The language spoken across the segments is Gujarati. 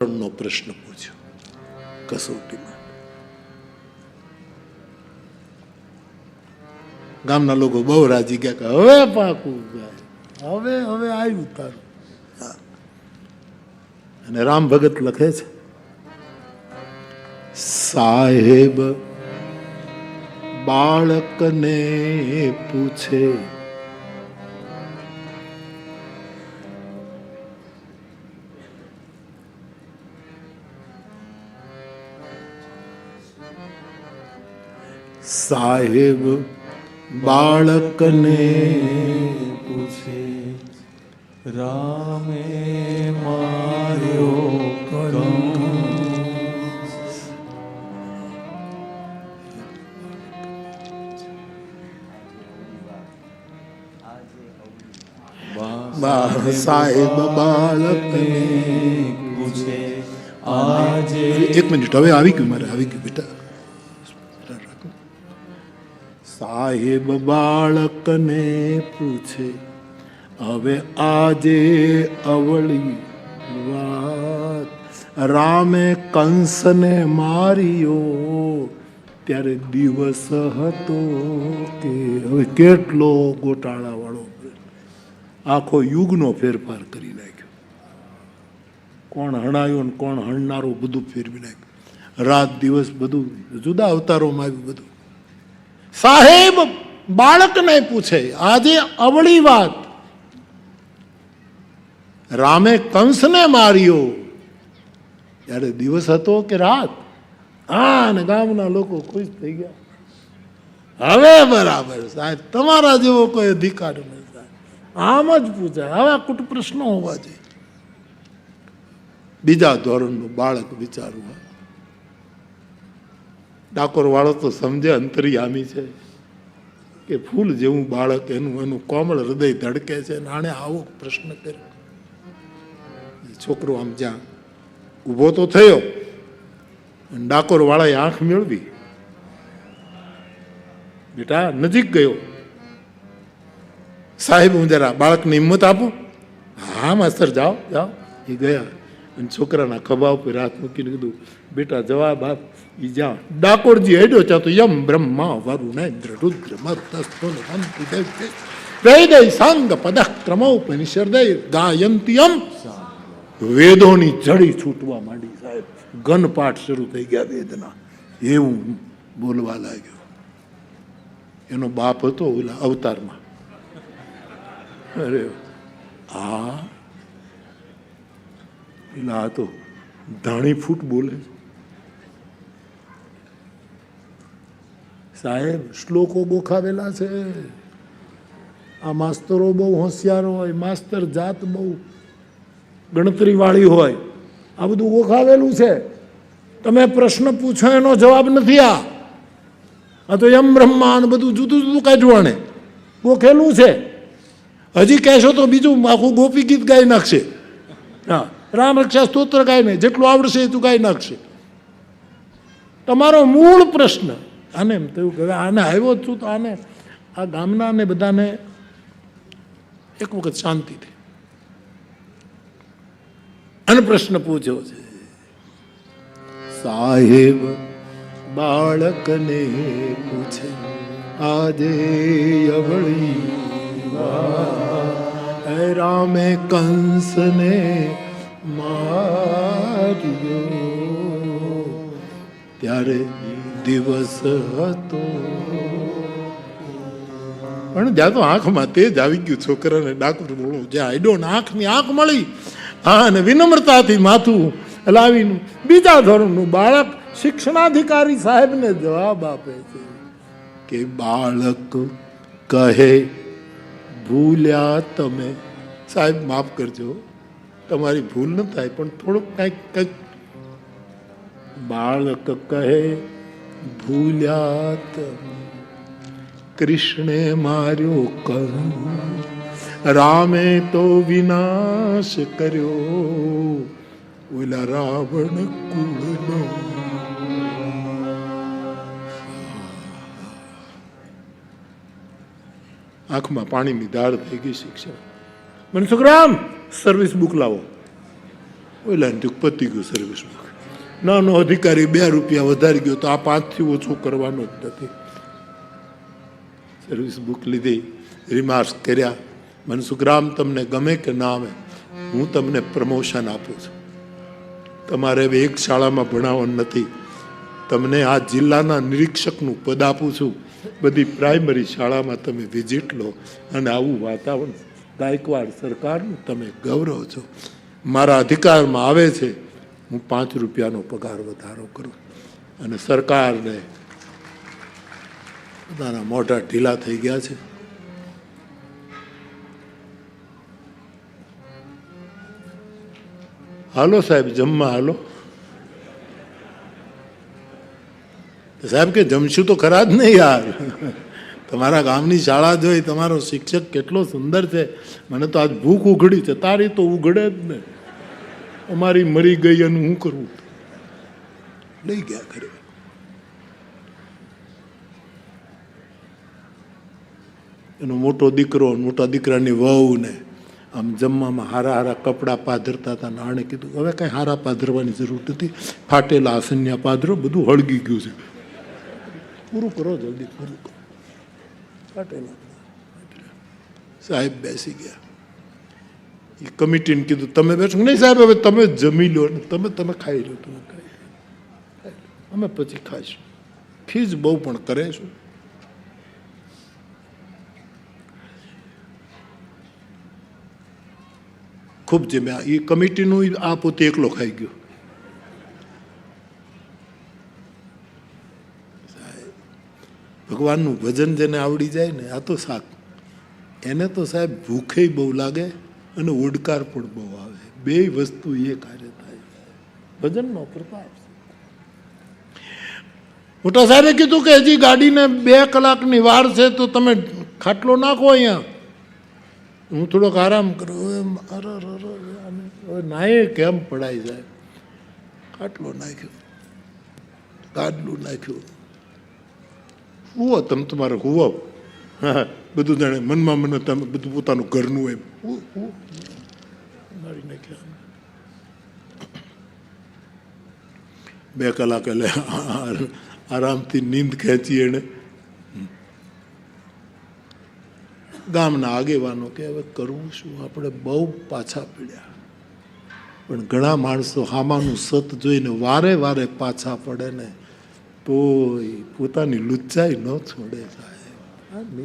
નો પ્રશ્ન પૂછ્યો કસોટીમાં. ગામના લોકો બહુ રાજી ગયા કે હવે પાકું હવે હવે આવ્યું તારું. અને રામ ભગત લખે છે, સાહેબ બાળકને પૂછે સાહેબ બાળકને પૂછે રામે માર્યો કંસ. સાહેબ બાળકને પૂછે આજે. એક મિનિટ, હવે આવી ગયું, મારે આવી ગયું બેટા. સાહેબ બાળકને પૂછે હવે આજે અવળી વાત, રામે કંસને માર્યો ત્યારે દિવસ હતો કે. હવે કેટલો ગોટાળા વાળો આખો યુગનો ફેરફાર કરી નાખ્યો. કોણ હણાયો ને કોણ હણનારો બધું ફેરવી નાખ્યું. રાત દિવસ બધું જુદા અવતારોમાં આવ્યું બધું. સાહેબ બાળકને પૂછે આજે અવળી વાત, રામે કંસને માર્યો ત્યારે દિવસ હતો કે રાત. હા, ને ગામના લોકો ખુશ થઈ ગયા. હવે બરાબર સાહેબ, તમારા જેવો કોઈ અધિકાર નથી સાહેબ, આમ જ પૂછાય. આવા કુટ પ્રશ્નો હોવા જોઈએ. બીજા ધોરણનું બાળક વિચારવું. ડાકોર વાળો તો સમજે અંતર્યામી છે કે ફૂલ જેવું બાળક, એનું કોમળ હૃદય ધડકે છે. આણે આવો પ્રશ્ન કર્યો. છોકરો આમ જ્યાં ઊભો તો થયો, ડાકોર વાળાએ આંખ મેળવી. બેટા નજીક ગયો. સાહેબ હું જરા બાળકને હિંમત આપું. હા માસ્તર જાઓ જાઓ. એ ગયા અને છોકરાના ખભા ઉપર હાથ મૂકીને કીધું, બેટા જવાબ આપ. ઈ જા. ડાકોરજી હેડ્યો ચા તો યમ બ્રહ્મા વરુણેન્દ્ર રુદ્ર મરુતસ્થો વૈદય સાંગ પદક્રમો ઉપનિષદય ગાયંતી યમ. વેદોની જડી છૂટવા માંડી સાહેબ. ગનપાઠ શરૂ થઈ ગયા વેદના. એવું બોલવા લાગ્યો. એનો બાપ હતો ઓલા અવતારમાં. અરે હા, પેલા તો ધાણી ફૂટ બોલે. સાહેબ શ્લોકો ગોખાવેલા છે. આ માસ્તરો બહુ હોશિયાર હોય, માસ્તર જાત બહુ ગણતરી વાળી હોય. આ બધું ગોખાવેલું છે. તમે પ્રશ્ન પૂછો એનો જવાબ નથી. આ તો યમ બ્રહ્મા બધું જુદું જુદું કાઢવું. આને ગોખેલું છે. હજી કહેશો તો બીજું આખું ગોપી ગીત ગાઈ નાખશે. હા, રામ રક્ષા સ્તોત્ર ગાય ને જેટલું આવડશે એટલું ગાઈ નાખશે. તમારો મૂળ પ્રશ્ન આને એમ થયું કે આને આવ્યો છું તો આને આ ગામના ને બધાને એક વખત શાંતિથી આને પ્રશ્ન પૂછ્યો છે. સાહેબ બાળકને પૂછે આજે અવળી વાત, રામે કંસને માર્યો ત્યારે દિવસ હતો. પણ જ્યાં તો આંખમાં તેજ આવી ગયું છોકરાને. ડાકોર જ્યાં આઈડો ને આંખની આંખ મળી. હા, અને વિનમ્રતાથી માથું હલાવીને બીજા ધોરણનું બાળક શિક્ષણાધિકારી સાહેબને જવાબ આપે છે કે બાળક કહે ભૂલ્યા તમે. સાહેબ માફ કરજો, તમારી ભૂલ ન થાય પણ થોડુંક કંઈક. બાળક કહે ભૂલ્યા તમે, કૃષ્ણે માર્યો કંસ, રામે તો વિનાશ કર્યો ઓલા રાવણ કુળનો. આંખમાં પાણીની ધાર થઈ ગઈ. શિક્ષક મનસુખરામ સર્વિસ બુક લાવો. ઓલા પતી ગયું સર્વિસ બુક. નાનો અધિકારી 2 રૂપિયા વધારી ગયો તો આ 5થી ઓછું કરવાનું જ નથી. સર્વિસ બુક લીધી, રિમાર્ક્સ કર્યા. મનસુખરામ, તમને ગમે કે ના આવે, હું તમને પ્રમોશન આપું છું. તમારે હવે એક શાળામાં ભણાવવાનું નથી, તમને આ જિલ્લાના નિરીક્ષકનું પદ આપું છું. બધી પ્રાઇમરી શાળામાં તમે વિઝિટ લો અને આવું વાતાવરણ ગાયકવાડ સરકારનું તમે ગૌરવ છો. મારા અધિકારમાં આવે છે, હું 5 રૂપિયાનો પગાર વધારો કરું. અને સરકારને બધાના મોઢા ઢીલા થઈ ગયા છે. હાલો સાહેબ, જમવા હાલો. સાહેબ કે જમશું તો ખરા જ નહીં યાર. તમારા ગામની શાળા જોઈ, તમારો શિક્ષક કેટલો સુંદર છે, મને તો આજ ભૂખ ઉઘડી છે. તારી તો ઉઘડે જ ને, અમારી મરી ગઈ અને હું કરવું. લઈ ગયા ઘરે. એનો મોટો દીકરો, મોટા દીકરાની વહુ ને આમ જમવામાં હારા હારા કપડાં પાધરતા હતા. નાણે કીધું હવે કાંઈ હારા પાધરવાની જરૂર નથી, ફાટેલા આસન્યા પાધરો, બધું હળગી ગયું છે, પૂરું કરો જલ્દી, પૂરું કરો. ફાટેલા સાહેબ બેસી ગયા. એ કમિટીને કીધું તમે બેઠો. નહીં સાહેબ, હવે તમે જમી લો ને તમે ખાઈ લો, તમે ખાઈ લો, અમે પછી ખાઈશું. ખીજ બહુ પણ કરે છું. ખૂબ જમ્યા. એ કમિટીનું આ પોતે એકલો ખાઈ ગયો. ભગવાનનું ભજન જેને આવડી જાય ને, આ તો શાક, એને તો સાહેબ ભૂખે બહુ લાગે અને ઓડકાર પણ બહુ આવે. 2 વસ્તુ એ કાર્ય થાય. ભજનનો પ્રતાપ. મોટા સાહેબે કીધું કે હજી ગાડીને 2 કલાકની વાર છે, તો તમે ખાટલો નાખો અહીંયા, હું થોડોક આરામ કરું. નાય કેમ પડાય જાય. ખાટલો નાખ્યો, ગાડલું નાખ્યું. હુવો તમે, તમારે હુવો. હા, બધું જાણે મનમાં મને તમે બધું પોતાનું ઘરનું એમ મારી નાખ્યા. 2 કલાક એટલે આરામથી નીંદ ખેંચી એને. ગામના આગેવાનો કે હવે કરવું શું, આપણે બહુ પાછા પડ્યા. પણ ઘણા માણસો હામાનું સત જોઈને વારે વારે પાછા પડે ને, તો પોતાની લુચ્ચાઈ ન છોડે સાહેબ.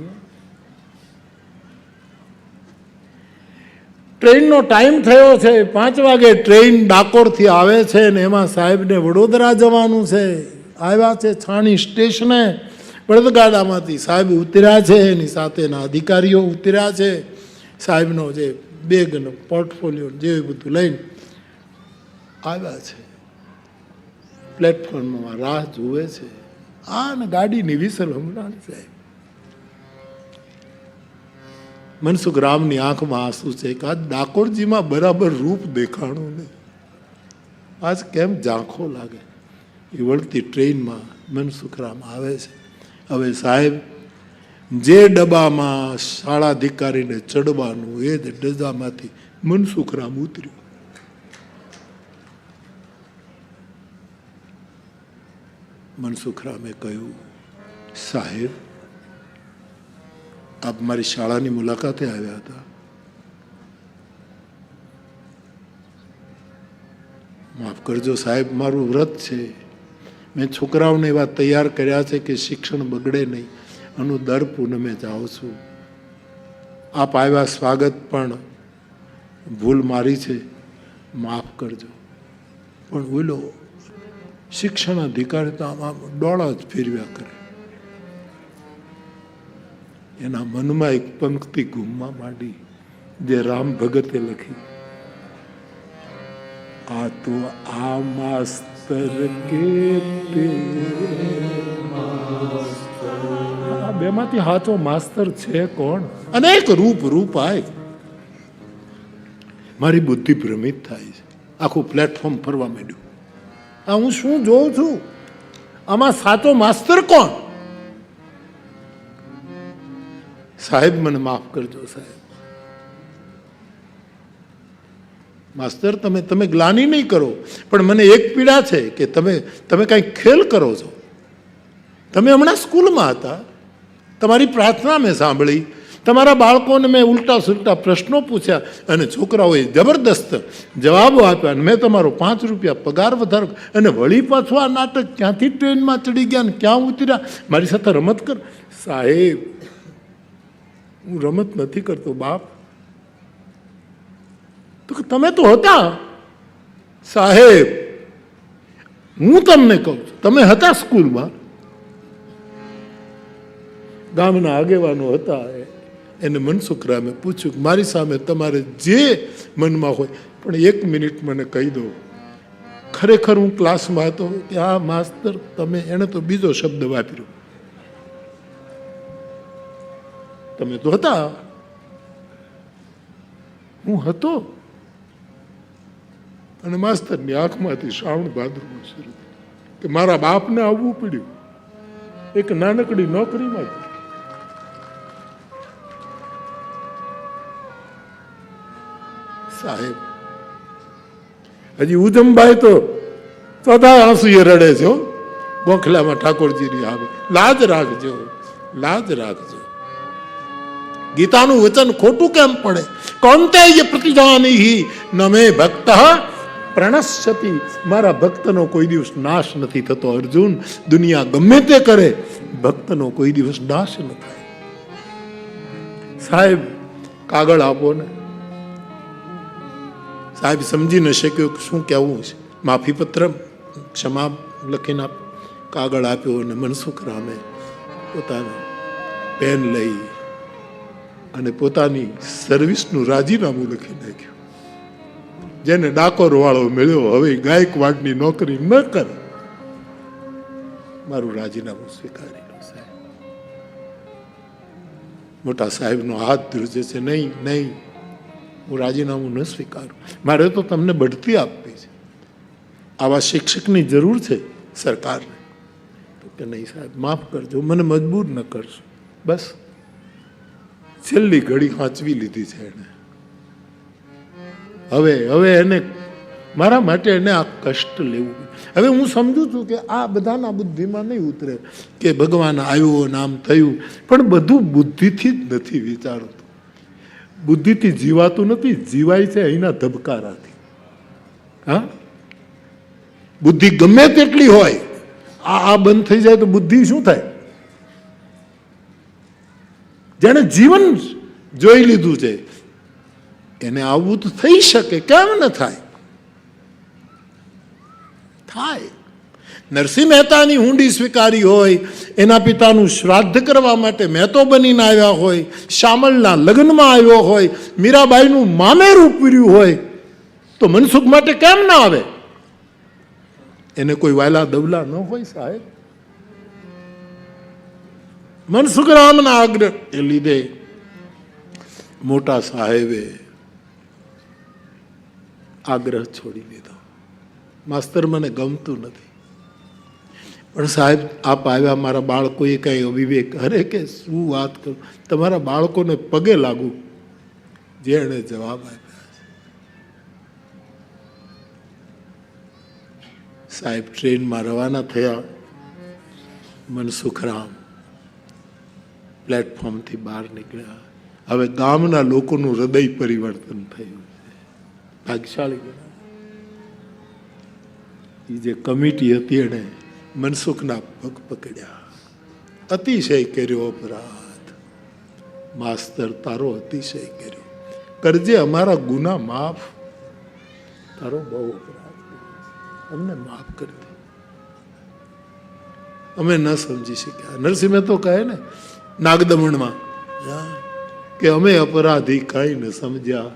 ટ્રેનનો ટાઈમ થયો છે, 5 વાગે ટ્રેન ડાકોરથી આવે છે ને એમાં સાહેબને વડોદરા જવાનું છે. આવ્યા છે છાણી સ્ટેશને, બળદગાડામાંથી સાહેબ ઉતર્યા છે, એની સાથેના અધિકારીઓ ઉતર્યા છે. સાહેબનો જે બેગનો પોર્ટફોલિયો જે બધું લઈને આવ્યા છે. પ્લેટફોર્મમાં રાહ જુએ છે. આ ને ગાડીની વિસલ હમણાં સાહેબ. મનસુખરામની આંખમાં આંસુ છે કે આજ ડાકોરજીમાં બરાબર રૂપ દેખાણું ને, આજ કેમ ઝાંખો લાગે. એ વળતી ટ્રેનમાં મનસુખરામ આવે છે. હવે સાહેબ, જે ડબ્બામાં શાળાધિકારીને ચડવાનું એ જ ડબ્બામાંથી મનસુખરામ ઉતર્યું. મનસુખરામે કહ્યું, સાહેબ આપ મારી શાળાની મુલાકાતે આવ્યા હતા. માફ કરજો સાહેબ, મારું વ્રત છે. મેં છોકરાઓને એવા તૈયાર કર્યા છે કે શિક્ષણ બગડે નહીં. આનું દર પૂનમે જાઉં છું. આપ આવ્યા, સ્વાગત, પણ ભૂલ મારી છે, માફ કરજો. પણ બોલો, શિક્ષણ અધિકારી તો આમ ડોળા જ ફેરવ્યા કરે. એના મનમાં એક પંક્તિ ઘૂમવા માંડી જે રામ ભગતે લખી, આ તો આ માસ્તર કે આ બેમાંથી સાચો માસ્તર છે કોણ? અનેક રૂપ આય. મારી બુદ્ધિ ભ્રમિત થાય છે. આખું પ્લેટફોર્મ ફરવા માંડ્યું. આ હું શું જોઉં છું? આમાં સાચો માસ્તર કોણ? સાહેબ મને માફ કરજો સાહેબ. માસ્તર તમે ગ્લાની નહીં કરો, પણ મને એક પીડા છે કે તમે કાંઈ ખેલ કરો છો. તમે હમણાં સ્કૂલમાં હતા, તમારી પ્રાર્થના મેં સાંભળી, તમારા બાળકોને મેં ઉલટા સુલટા પ્રશ્નો પૂછ્યા અને છોકરાઓએ જબરદસ્ત જવાબો આપ્યા અને મેં તમારો 5 રૂપિયા પગાર વધારો અને વળી પાછું આ નાટક ક્યાંથી ટ્રેનમાં ચડી ગયા ને ક્યાં ઉતર્યા, મારી સાથે રમત કર. સાહેબ, હું રમત નથી કરતો બાપ. તો તમે તો હતા. સાહેબ, હું તમને કહું છું, તમે હતા સ્કૂલમાં, ગામના આગેવાનો હતા, એને મનસુખરામે પૂછ્યું કે મારી સામે તમારે જે મનમાં હોય પણ 1 મિનિટ મને કહી દો. ખરેખર હું ક્લાસમાં હતો કે આ માસ્તર તમે, એને તો બીજો શબ્દ વાપર્યો, તમે તો હતા. હું હતો. અને માસ્તરની આંખમાંથી શ્રાવણ ભાદરવો શરૂ કે મારા બાપને આવવું પડ્યું એક નાનકડી નોકરીમાં. સાહેબ, હજી ઉધમભાઈ તો બધા આંસુએ રડે છે. ગોખલામાં ઠાકોરજીની આવે. લાજ રાખજો, લાજ રાખજો. ગીતાનું વચન ખોટું કેમ પડે? કૌંતેય પ્રતિજાનીહિ ન મે ભક્ત પ્રણશ્યતિ. મારા ભક્તનો કોઈ દિવસ નાશ નથી થતો. અર્જુન, દુનિયા ગમે તે કરે, ભક્તનો કોઈ દિવસ નાશ ન થાય. સાહેબ, કાગળ આપો ને. સાહેબ સમજી ન શક્યો કે શું કહેવું છે. માફી પત્ર, ક્ષમા લખીને કાગળ આપ્યો અને મનસુખરામે પોતાનું પેન લઈ અને પોતાની સર્વિસનું રાજીનામું લખી નાખ્યું. જેને ડાકોર વાળો મળ્યો, હવે ગાયકવાડની નોકરી ન કરે, મારું રાજીનામું સ્વીકારી લો. સાહેબ, મોટા સાહેબનો હાથ ધ્રુજે છે. નહીં નહીં, હું રાજીનામું ન સ્વીકારું. મારે તો તમને બઢતી આપવી છે. આવા શિક્ષકની જરૂર છે સરકારને. તો કે નહીં સાહેબ, માફ કરજો, મને મજબૂર ન કરશો. બસ છેલ્લી ઘડી વાંચવી લીધી છે એને. હવે એને મારા માટે એને આ કષ્ટ લેવું. હવે હું સમજુ છું કે આ બધાના બુદ્ધિમાં નહીં ઉતરે કે ભગવાન આવ્યો નામ થયું, પણ બધું બુદ્ધિથી જ નથી વિચારતું. બુદ્ધિથી જીવાતું નથી, જીવાય છે અહીંના ધબકારાથી. હા, બુદ્ધિ ગમે તેટલી હોય, આ બંધ થઈ જાય તો બુદ્ધિ શું થાય? જેને જીવન જોઈ લીધું છે એને આવું તો થઈ શકે, કેમ ન થાય? થાય. નરસિંહ મહેતાની હુંડી સ્વીકારી હોય, એના પિતાનું શ્રાદ્ધ કરવા માટે મહેતો બનીને આવ્યા હોય, શામળના લગ્નમાં આવ્યો હોય, મીરાબાઈનું મામેરું પૂર્યું હોય, તો મનસુખ માટે કેમ ના આવે? એને કોઈ વાયલા દવલા ન હોય સાહેબ. મનસુખરામના આગ્રહ એ લીધે મોટા સાહેબે આગ્રહ છોડી દીધો. માસ્તર, મને ગમતું નથી, પણ સાહેબ આપ આવ્યા, મારા બાળકોએ કઈ અવિવેક, અરે કે શું વાત કરું, તમારા બાળકોને પગે લાગુ જે એને જવાબ આપ્યા છે. સાહેબ ટ્રેનમાં રવાના થયા. મનસુખરામ પ્લેટફોર્મથી બહાર નીકળ્યા. હવે ગામના લોકોનું હૃદય પરિવર્તન થયું છે. ભાગ્યશાળી ગણાય. એ જે કમિટી હતી એને મનસુખના પગ પકડ્યા. અતિશય કર્યો અપરાધ, માસ્તર તારો અતિશય કર્યો, કરજે અમારા ગુના માફ. તારો બહુ અપરાધ, અમને માફ કરી દે. અમે ન સમજી શક્યા. નરસિંહ તો કહે ને નાગદમણમાં કે અમે અપરાધી કાંઈ ન સમજ્યા,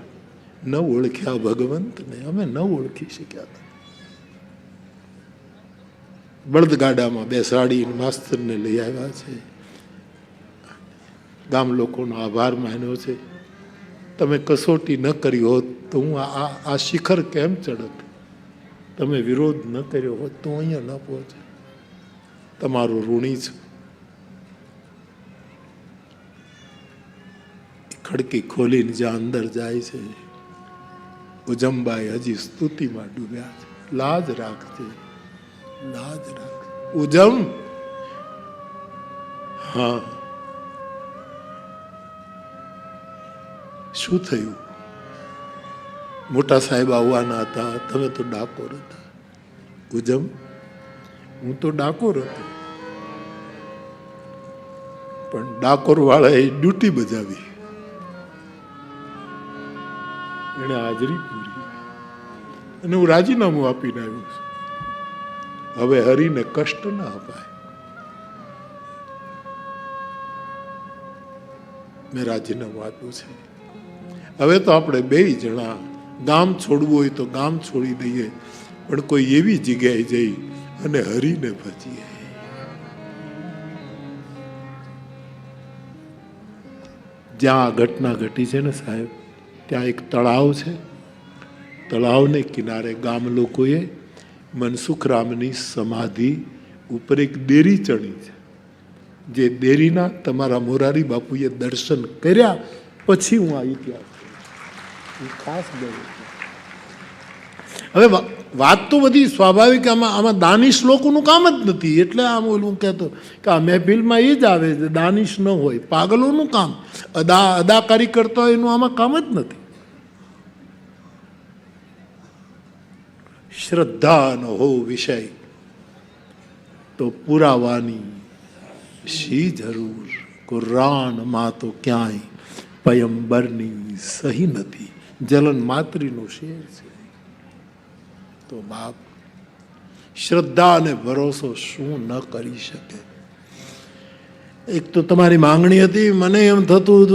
ન ઓળખ્યા ભગવંતને, અમે ન ઓળખી શક્યા. બળદગાડામાં બેસાડીને માસ્તરને લઈ આવ્યા છે. ગામ લોકોનો આભાર માન્યો છે. તમે કસોટી ન કરી હોત તો હું આ શિખર કેમ ચડત? તમે વિરોધ ન કર્યો હોત તો અહીંયા ન પહોંચે. તમારું ઋણી છું. ખડકી ખોલીને જ્યાં અંદર જાય છે, ઉજમબાઈ હજી સ્તુતિમાં ડૂબ્યા છે. લાજ રાખજે, લાજ રાખ ઉજમ. હા, શું થયું? મોટા સાહેબ આવવાના હતા, તમે તો ડાકોર હતા. ઉજમ, હું તો ડાકોર હતો, પણ ડાકોર વાળાએ ડ્યુટી બજાવી, એને હાજરી પૂરી અને હું રાજીનામું આપીને આવ્યો છું. હવે હરીને કષ્ટ ના અપાય. મેં રાજીનામું આપ્યું છે. હવે તો આપણે બે જણા ગામ છોડવું હોય તો ગામ છોડી દઈએ, પણ કોઈ એવી જગ્યાએ જઈ અને હરીને ભજીએ. જ્યાં આ ઘટના ઘટી છે ને સાહેબ, ત્યાં એક તળાવ છે. તળાવને કિનારે ગામ લોકોએ મનસુખરામની સમાધિ ઉપર એક દેરી ચણી છે. જે દેરીના તમારા મોરારી બાપુએ દર્શન કર્યા પછી હું આ ઇતિહાસ ખાસ બોલું. હવે વાત તો બધી સ્વાભાવિક, આમાં દાનિશ લોકોનું કામ જ નથી. એટલે આમ ઓલું કહેતો કે આ મહેફિલમાં એ જ આવે છે, દાનિશ ન હોય, પાગલોનું કામ, અદાકારી કરતા હોય એનું આમાં કામ જ નથી. શ્રદ્ધા ન હો વિષય તો પુરાવાની શી જરૂર. કુરાનમાં તો ક્યાંય પયંબરની સહી નથી. જલન માત્રીનો શેર છે. તો બાપ, શ્રદ્ધા અને ભરોસો શું ન કરી શકે? એક તો તમારી માંગણી હતી, મને એમ થતું હતું